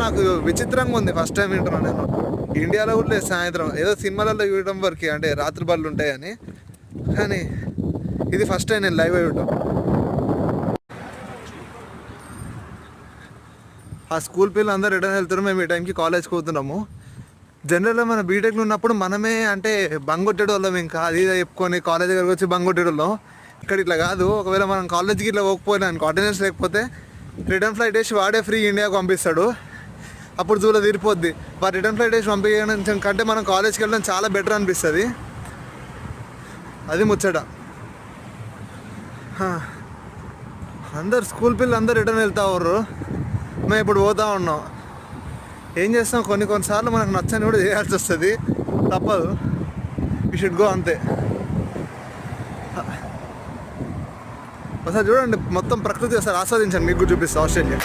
నాకు విచిత్రంగా ఉంది. ఫస్ట్ టైం వింటున్నాను నేను. ఇండియాలో కూడా లేదు సాయంత్రం, ఏదో సినిమాలలో చూడడం వరకు అంటే రాత్రి బళ్ళు ఉంటాయని, కానీ ఇది ఫస్ట్ టైం నేను లైవ్ చూడటం. ఆ స్కూల్ పిల్లలు అందరూ రిటర్న్ వెళ్తారు, మేము ఈ టైంకి కాలేజ్కి పోతున్నాము. జనరల్గా మన బీటెక్లో ఉన్నప్పుడు మనమే అంటే బంగొట్టేడు వాళ్ళం, ఇంకా అది ఇది చెప్పుకొని కాలేజ్ దగ్గరకు వచ్చి బంగొట్టేడు వాళ్ళం. ఇక్కడ ఇట్లా కాదు. ఒకవేళ మనం కాలేజ్కి ఇట్లా పోకపోయినా అనుకో, అటెండెన్స్ లేకపోతే రిటర్న్ ఫ్లైట్ వేసి వాడే ఫ్రీ ఇండియాకి పంపిస్తాడు. అప్పుడు చూడ తీరిపోద్ది. వాడు రిటర్న్ ఫ్లైట్ వేసి పంపించడం కంటే మనం కాలేజ్కి వెళ్ళడం చాలా బెటర్ అనిపిస్తుంది. అది ముచ్చట. అందరు స్కూల్ పిల్లలు అందరు రిటర్న్ వెళ్తా ఉర్రు, మేము ఇప్పుడు పోతూ ఉన్నాం. ఏం చేస్తాం, కొన్నిసార్లు మనకు నచ్చని కూడా చేయాల్సి వస్తుంది, తప్పదు. యూ షుడ్ గో, అంతే. ఒకసారి చూడండి మొత్తం ప్రకృతి, ఒకసారి ఆస్వాదించండి. మీకు చూపిస్తాను ఆస్ట్రేలియా.